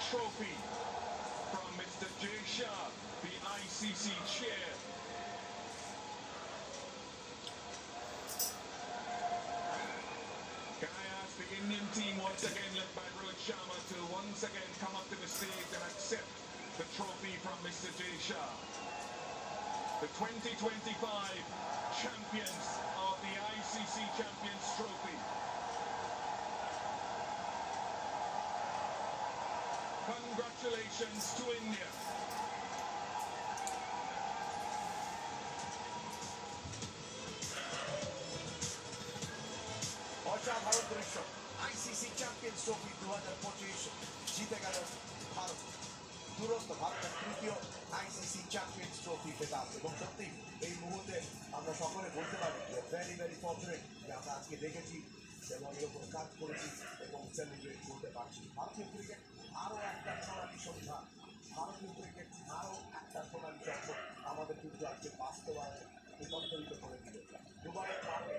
trophy from Mr. Jay Shah, the ICC chair. Can I ask the Indian team once again, led by Rohit Sharma, to once again come up to the stage and accept the trophy from Mr. Jay Shah. The 2025 champions of the ICC Champions Trophy. Congratulations to India. অসাধারণ দৃশ্য। ICC champions trophy 2025 জিতে গেল ভারত। দুরন্ত ভারতের তৃতীয় ICC champions trophy খেতাব। এবং সত্যি এই মুহূর্তে আমরা সকলে বলতে পারি যে ভেরি ফর্চুনেট যে আমরা আজকে দেখেছি এবং এর উপর কাজ করেছি এবং সেলিব্রেট করতে পারছি। ভারতীয় ক্রিকেট আরও একটা সোনালী সন্ধ্যা, ভারতীয় ক্রিকেট আরও একটা সোনালী চক্র আমাদের কিন্তু আজকে বাস্তবায়নে রূপান্তরিত করে দিল। দুবাইয়ের মাঠে,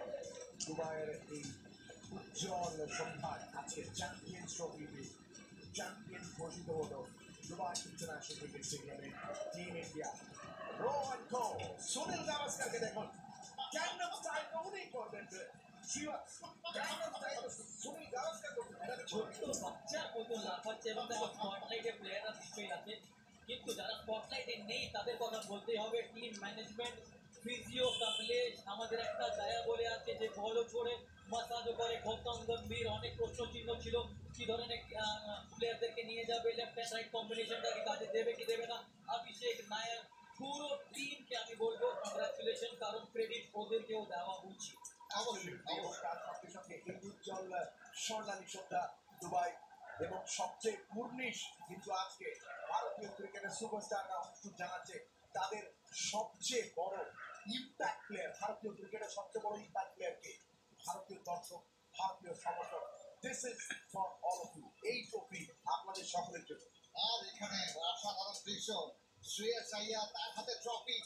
দুবাইয়ের এই উজ্জ্বল সন্ধ্যায় আজকে চ্যাম্পিয়ন্স ট্রফিতে চ্যাম্পিয়ন ঘোষিত হলো দুবাই ইন্টারন্যাশনাল ক্রিকেট স্টেডিয়ামে টিম ইন্ডিয়া। রোহন কোল, সুনীল গাভাস্করকে দেখুন গ্যাংনাম স্টাইল উনি করবেন। গ্যাংনাম স্টাইল সুনীল গাভাস্কর করবেন। বাচ্চার মতো লাফাচ্ছে এবং দেখো স্পটলাইটে প্লেয়াররা নিশ্চয়ই আছে, কিন্তু যারা স্পটলাইটে নেই তাদের কথা বলতেই হবে। টিম ম্যানেজমেন্ট, ফিজিও, কমলেশ, আমাদের একটা দয়া বলে আছে যে বলও ছোড়ে মাসাজও করে। গৌতম গম্ভীর, অনেক প্রশ্ন চিহ্ন ছিল কি ধরনের প্লেয়ারদেরকে নিয়ে যাবে, লেফট হ্যান্ড রাইট কম্বিনেশনটাকে কাজে দেবে কি দেবে না। অভিষেক নায়ক, পুরো টিমকে আমি বলবো কংগ্রাচুলেশন, কারণ ক্রেডিট ওদেরকেও দেওয়া উচিত। তার সঙ্গে সঙ্গে এই উজ্জ্বল স্বর্ণালী সন্ধ্যা দুবাই এবং সবচেয়ে কুর্নিশ কিন্তু আজকে ভারতীয় ক্রিকেটের সুপারস্টাররা অনুষ্ঠিত জানাচ্ছে তাদের সবচেয়ে বড় ইম্প্যাক্ট প্লেয়ার, ভারতীয় ক্রিকেটের সবচেয়ে বড় ইম্প্যাক্ট প্লেয়ারকে ভারতীয় দর্শক, ভারতীয় সমর্থক। This is for all of you. এই ট্রফি আপনাদের সকলের জন্য। আর এখানে অসাধারণ দৃশ্য, শ্রেয়াস আইয়ার তার হাতে ট্রফি,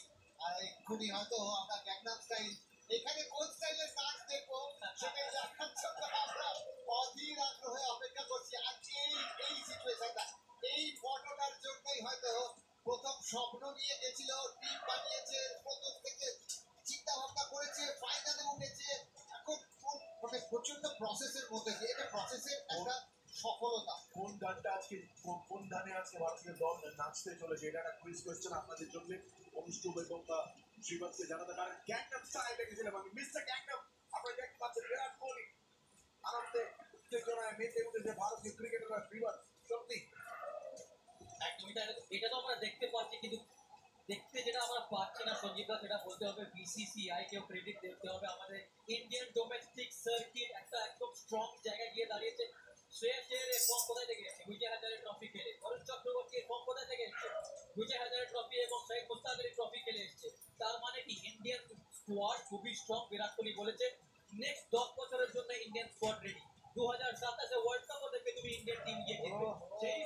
আর এক্ষুনি হয়তো আমরা গ্যাংনাম স্টাইল এখানে কোন স্টাইলের নাচ দেখবো সেটাই দেখার জন্য আমরা অধীর আগ্রহে অপেক্ষা করছি। আজকে এই সিচুয়েশনটা, এই ফটোটার জন্যই হয়তো প্রথম স্বপ্ন নিয়ে গেছিল, টিম বানিয়েছে, প্রথম থেকে চিন্তা ভাবনা করেছে, ফাইনালে উঠেছে। এখন মানে প্রচন্ড প্রসেসের মধ্যে দিয়ে, এটা প্রসেসের একটা সফলতা। কোন গানটা আজকে কোন গানে আজকে ভারতীয় দল নাচতে চলেছে, এটা একটা কুইজ কোয়েশ্চেন আপনাদের জন্য। অনুষ্ঠুপ এবং শ্রীবাদকে জানাতে পারেন গ্যাংনাম স্টাইল দেখেছিলাম আমি। মিস্টার গ্যাংনাম, আপনারা দেখতে পাচ্ছেন বিরাট কোহলি আনন্দে উত্তেজনায় মেতে উঠেছে ভারতীয় ক্রিকেটাররা। শ্রীবাদ সত্যি একদমই তাই। এটা তো আমরা দেখতে পাচ্ছি, কিন্তু দেখতে যেটা আমরা পাচ্ছি না সঞ্জীবদা, সেটা বলতে হবে বিসিসিআই কেও ক্রেডিট দিতে হবে। আমাদের ইন্ডিয়ান ডোমেস্টিক সার্কিট একটা একদম স্ট্রং জায়গায় গিয়ে দাঁড়িয়েছে। শ্রেয়াস আইয়ারের ফর্ম কোথায় থেকে এসেছে? বিজয় হাজারে ট্রফি খেলে। বরুণ চক্রবর্তীর ফর্ম কোথায় থেকে এসেছে? বিজয় হাজারে ট্রফি এবং শহীদ মুস্তাক আলী ট্রফি খেলে এসেছে। তার মানে কি ইন্ডিয়ান স্কোয়াড খুবই স্ট্রং। বিরাট কোহলি বলেছে নেক্সট 10 বছরের জন্য ইন্ডিয়ান স্কোয়াড রেডি। 2027 ওয়ার্ল্ড কাপও দেখবে তুমি ইন্ডিয়ান টিম গিয়ে খেলবে। সেই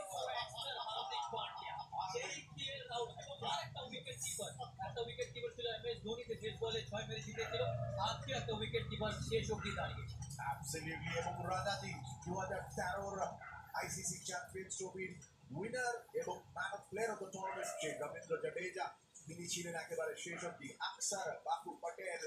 হার্দিক পান্ডিয়া, সেই কেএল রাহুল এবং আরেকটা উইকেট কিপার, একটা উইকেট কিপার ছিল এমএস ধোনিতে, শেষ বলে 6 মেরে জিতেছিল। আজকে একটা উইকেট কিপার শেষ অব্দি দাঁড়িয়েছে। অ্যাবসলিউটলি। এবং রাজাজি 2013 আইসিসি চ্যাম্পিয়ন্স ট্রফির উইনার এবং man of player of the tournament যে রবীন্দ্র জাডেজা, তিনি ছিলেন একেবারে শেষ অব্দি। আকসার, বাপু পটেল,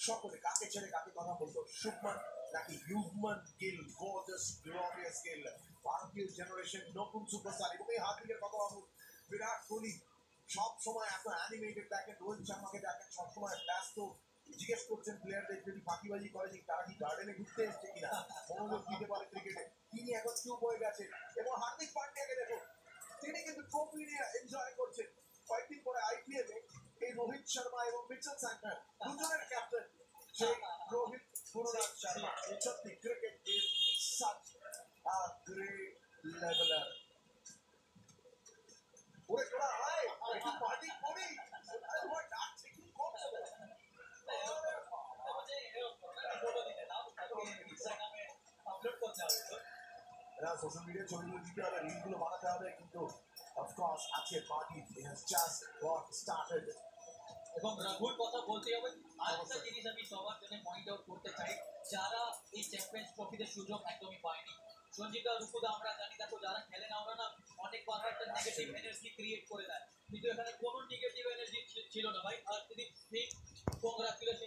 সকলে কাকে ছেড়ে কাকে কথা বলতো? শুভমান নাকি ইউভমান গিল, গর্জাস গ্লোরিয়াস গিল, ভারতীয় জেনারেশন নতুন সুপারস্টার। এবং এই হার্দিকের কথা ভাবুন, বিরাট কোহলি সব সময় এত অ্যানিমেটেড দেখেন, রোহিত শর্মাকে দেখেন সবসময় ব্যস্ত, জিজ্ঞেস করছেন প্লেয়ারদের যদি ফাঁকিবাজি করেনি, তারা কি গার্ডেনে ঘুরতে এসছে কিনা, মনোযোগ দিতে পারে ক্রিকেটে। তিনি এখন চুপ হয়ে গেছেন। এবং হার্দিক পান্ডিয়াকে দেখুন, তিনি কিন্তু ট্রফি নিয়ে এনজয় করছেন। কয়েকদিন পরে আইপিএলে এই রোহিত শর্মা এবং মিচেল স্যান্টনার দুজনের ক্যাপ্টেন সেই রোহিত পুরনাথ শর্মা। সত্যি cricket is such a great leveller. ওরে তোরা আয় একটু পার্টি করি। তোমার ডাকছে কি করছো? না, সোশ্যাল মিডিয়ায় ছবিগুলো দিতে হবে, রিলগুলো বানাতে হবে, কিন্তু অফকোর্স আজকের party has just got started. এবং রাহুল কথা বলতে হবে। আরেকটা জিনিস আমি সবার জন্য পয়েন্ট আউট করতে চাই, যারা এই চ্যাম্পিয়ন্স ট্রফিতে সুযোগ একদমই পায়নি। সঞ্জিতা রুকুদা আমরা জানি, দেখো যারা খেলে না ওরা না অনেক নেগেটিভ এনার্জি ক্রিয়েট করে দেয়, কিন্তু এখানে কোনো নেগেটিভ এনার্জি ছিল না ভাই। আর যদি কংগ্রাচুলেশন